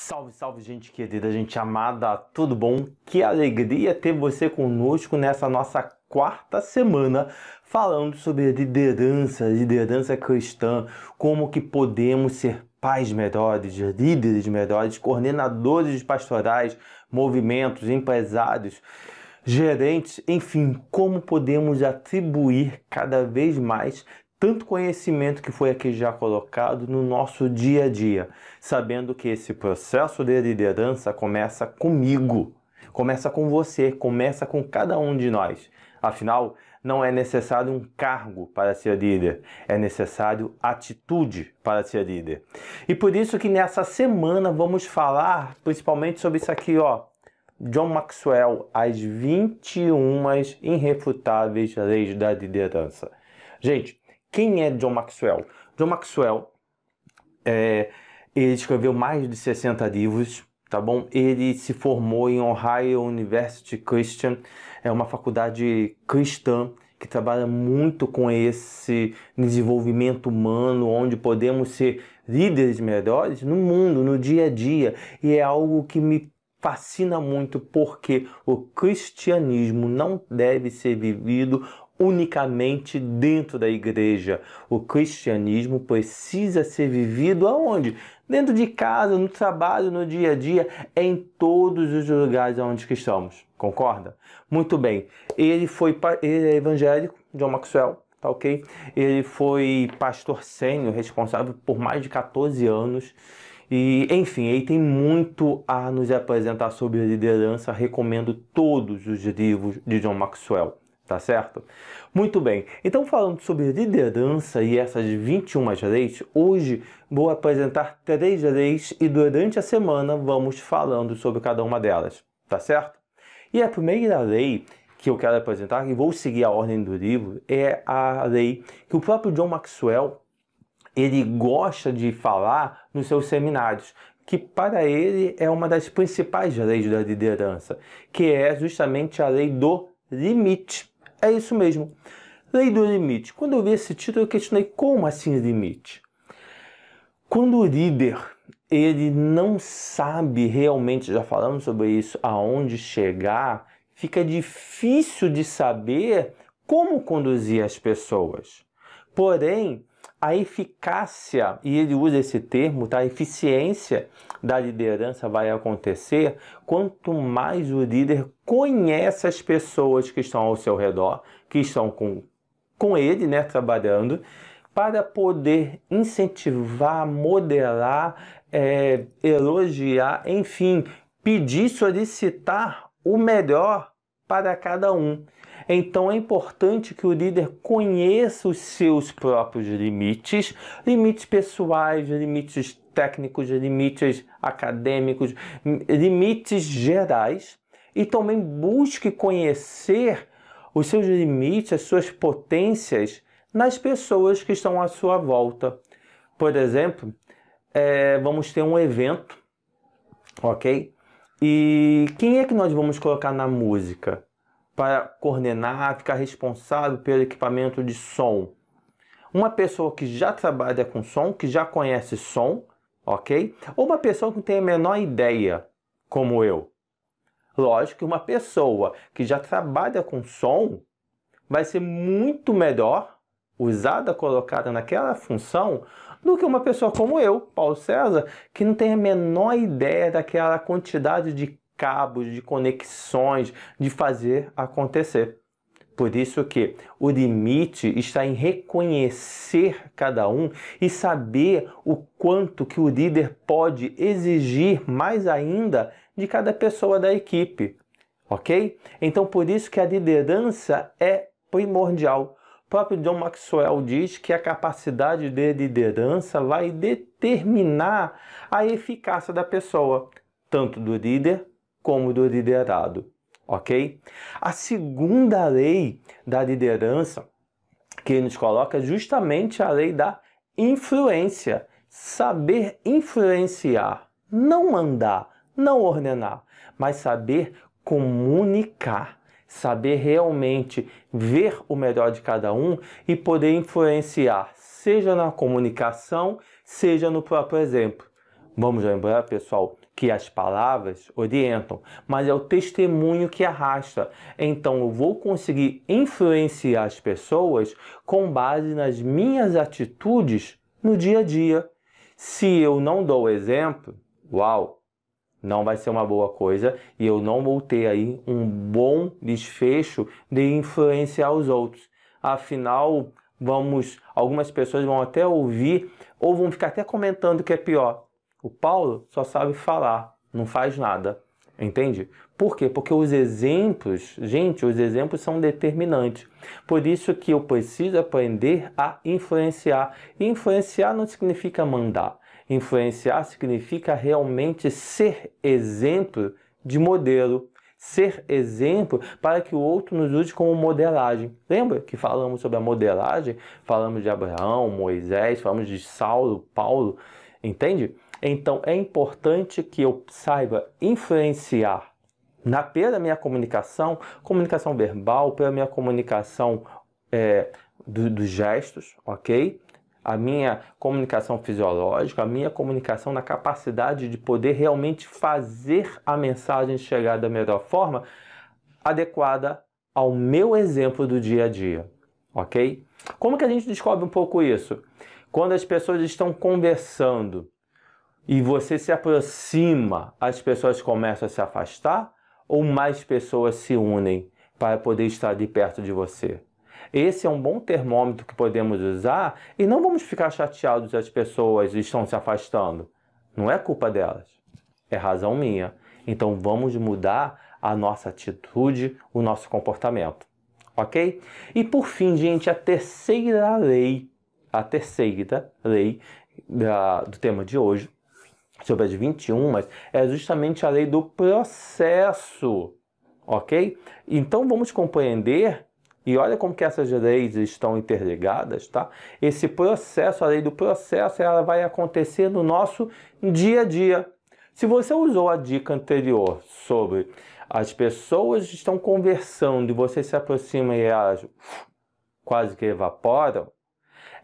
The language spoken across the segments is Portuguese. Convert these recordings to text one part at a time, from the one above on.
Salve, salve, gente querida, gente amada, tudo bom? Que alegria ter você conosco nessa nossa quarta semana falando sobre liderança cristã, como que podemos ser pais melhores, líderes melhores, coordenadores pastorais, movimentos, empresários, gerentes, enfim, como podemos atribuir cada vez mais tanto conhecimento que foi aqui já colocado no nosso dia a dia, sabendo que esse processo de liderança começa comigo, começa com você, começa com cada um de nós. Afinal, não é necessário um cargo para ser líder, é necessário atitude para ser líder. E por isso que nessa semana vamos falar principalmente sobre isso aqui, ó, John Maxwell, as 21 irrefutáveis leis da liderança. Gente, quem é John Maxwell? John Maxwell, ele escreveu mais de 60 livros, tá bom? Ele se formou em Ohio University Christian, é uma faculdade cristã que trabalha muito com esse desenvolvimento humano, onde podemos ser líderes melhores no mundo, no dia a dia. E é algo que me fascina muito, porque o cristianismo não deve ser vivido unicamente dentro da igreja. O cristianismo precisa ser vivido aonde? Dentro de casa, no trabalho, no dia a dia, em todos os lugares onde que estamos. Concorda? Muito bem. Ele é evangélico, John Maxwell, tá ok? Ele foi pastor sênior, responsável por mais de 14 anos. E, enfim, ele tem muito a nos apresentar sobre liderança. Recomendo todos os livros de John Maxwell. Tá certo? Muito bem. Então, falando sobre liderança e essas 21 leis, hoje vou apresentar 3 leis e durante a semana vamos falando sobre cada uma delas. Tá certo? E a primeira lei que eu quero apresentar, e vou seguir a ordem do livro, é a lei que o próprio John Maxwell ele gosta de falar nos seus seminários, que para ele é uma das principais leis da liderança, que é justamente a lei do limite. É isso mesmo. Lei do limite. Quando eu vi esse título, eu questionei como assim limite? Quando o líder ele não sabe realmente, já falamos sobre isso, aonde chegar, fica difícil de saber como conduzir as pessoas. Porém, a eficácia, e ele usa esse termo, tá? A eficiência da liderança vai acontecer quanto mais o líder conhece as pessoas que estão ao seu redor, que estão com ele, né, trabalhando, para poder incentivar, modelar, elogiar, enfim, pedir, solicitar o melhor para cada um. Então é importante que o líder conheça os seus próprios limites, limites pessoais, limites técnicos, limites acadêmicos, limites gerais, e também busque conhecer os seus limites, as suas potências nas pessoas que estão à sua volta. Por exemplo, vamos ter um evento, ok? E quem é que nós vamos colocar na música para coordenar, ficar responsável pelo equipamento de som? Uma pessoa que já trabalha com som, que já conhece som, ok? Ou uma pessoa que não tem a menor ideia, como eu? Lógico que uma pessoa que já trabalha com som vai ser muito melhor usada, colocada naquela função, do que uma pessoa como eu, Paulo César, que não tem a menor ideia daquela quantidade de cabos, de conexões, de fazer acontecer. Por isso que o limite está em reconhecer cada um e saber o quanto que o líder pode exigir mais ainda de cada pessoa da equipe, ok? Então, por isso que a liderança é primordial. O próprio John Maxwell diz que a capacidade de liderança vai determinar a eficácia da pessoa, tanto do líder como do liderado, ok? A segunda lei da liderança que ele nos coloca é justamente a lei da influência. Saber influenciar, não mandar, não ordenar, mas saber comunicar, saber realmente ver o melhor de cada um e poder influenciar, seja na comunicação, seja no próprio exemplo. Vamos lembrar, pessoal, que as palavras orientam, mas é o testemunho que arrasta. Então, eu vou conseguir influenciar as pessoas com base nas minhas atitudes no dia a dia. Se eu não dou exemplo, uau, não vai ser uma boa coisa e eu não vou ter aí um bom desfecho de influenciar os outros. Afinal, algumas pessoas vão até ouvir ou vão ficar até comentando que é pior. O Paulo só sabe falar, não faz nada, entende? Por quê? Porque os exemplos, gente, os exemplos são determinantes. Por isso que eu preciso aprender a influenciar. E influenciar não significa mandar. Influenciar significa realmente ser exemplo de modelo. Ser exemplo para que o outro nos use como modelagem. Lembra que falamos sobre a modelagem? Falamos de Abraão, Moisés, falamos de Saulo, Paulo, entende? Então, é importante que eu saiba influenciar pela minha comunicação verbal, pela minha comunicação dos gestos, ok? A minha comunicação fisiológica, a minha comunicação na capacidade de poder realmente fazer a mensagem chegar da melhor forma, adequada ao meu exemplo do dia a dia, ok? Como que a gente descobre um pouco isso? Quando as pessoas estão conversando, e você se aproxima, as pessoas começam a se afastar ou mais pessoas se unem para poder estar de perto de você? Esse é um bom termômetro que podemos usar e não vamos ficar chateados se as pessoas estão se afastando. Não é culpa delas, é razão minha. Então vamos mudar a nossa atitude, o nosso comportamento, ok? E por fim, gente, a terceira lei do tema de hoje, sobre as 21, mas é justamente a lei do processo, ok? Então vamos compreender, e olha como que essas leis estão interligadas, tá? Esse processo, a lei do processo, ela vai acontecer no nosso dia a dia. Se você usou a dica anterior sobre as pessoas estão conversando e você se aproxima e elas quase que evaporam,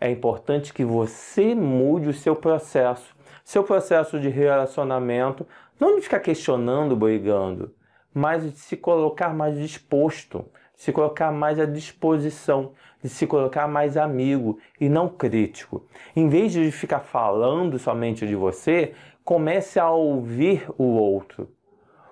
é importante que você mude o seu processo. Seu processo de relacionamento, não de ficar questionando, brigando, mas de se colocar mais disposto, de se colocar mais à disposição, de se colocar mais amigo e não crítico. Em vez de ficar falando somente de você, comece a ouvir o outro.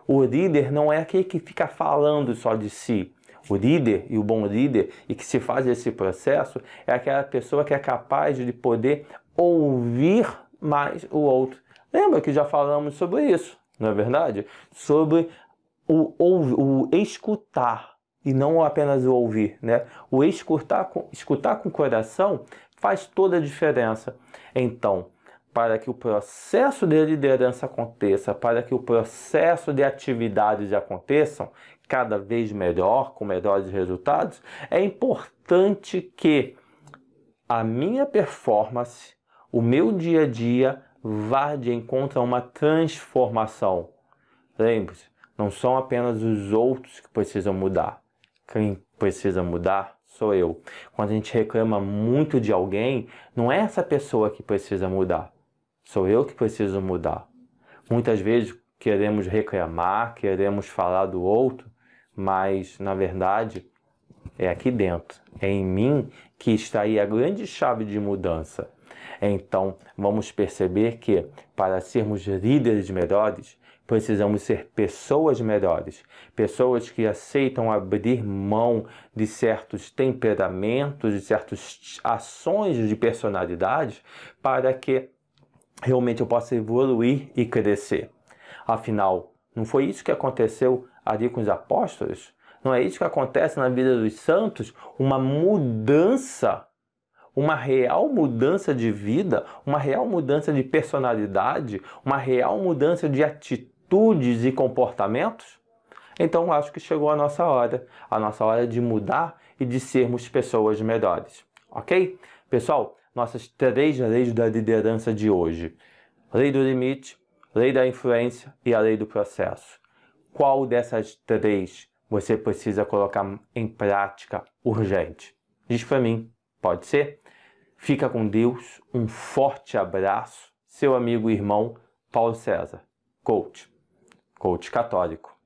O líder não é aquele que fica falando só de si. O líder e o bom líder, e que se faz esse processo, é aquela pessoa que é capaz de poder ouvir mais o outro. Lembra que já falamos sobre isso, não é verdade? Sobre o escutar e não apenas o ouvir, né? O escutar com o coração faz toda a diferença. Então, para que o processo de liderança aconteça, para que o processo de atividades aconteçam cada vez melhor, com melhores resultados, é importante que a minha performance, o meu dia a dia, vá de encontro a uma transformação. Lembre-se, não são apenas os outros que precisam mudar. Quem precisa mudar sou eu. Quando a gente reclama muito de alguém, não é essa pessoa que precisa mudar. Sou eu que preciso mudar. Muitas vezes queremos reclamar, queremos falar do outro, mas, na verdade, é aqui dentro, é em mim que está aí a grande chave de mudança. Então, vamos perceber que, para sermos líderes melhores, precisamos ser pessoas melhores. Pessoas que aceitam abrir mão de certos temperamentos, de certas ações de personalidade, para que realmente eu possa evoluir e crescer. Afinal, não foi isso que aconteceu ali com os apóstolos? Não é isso que acontece na vida dos santos? Uma mudança, uma real mudança de vida, uma real mudança de personalidade, uma real mudança de atitudes e comportamentos? Então, acho que chegou a nossa hora de mudar e de sermos pessoas melhores, ok? Pessoal, nossas 3 leis da liderança de hoje: lei do limite, lei da influência e a lei do processo. Qual dessas 3 você precisa colocar em prática urgente? Diz para mim, pode ser? Fica com Deus, um forte abraço, seu amigo e irmão Paulo César, coach católico.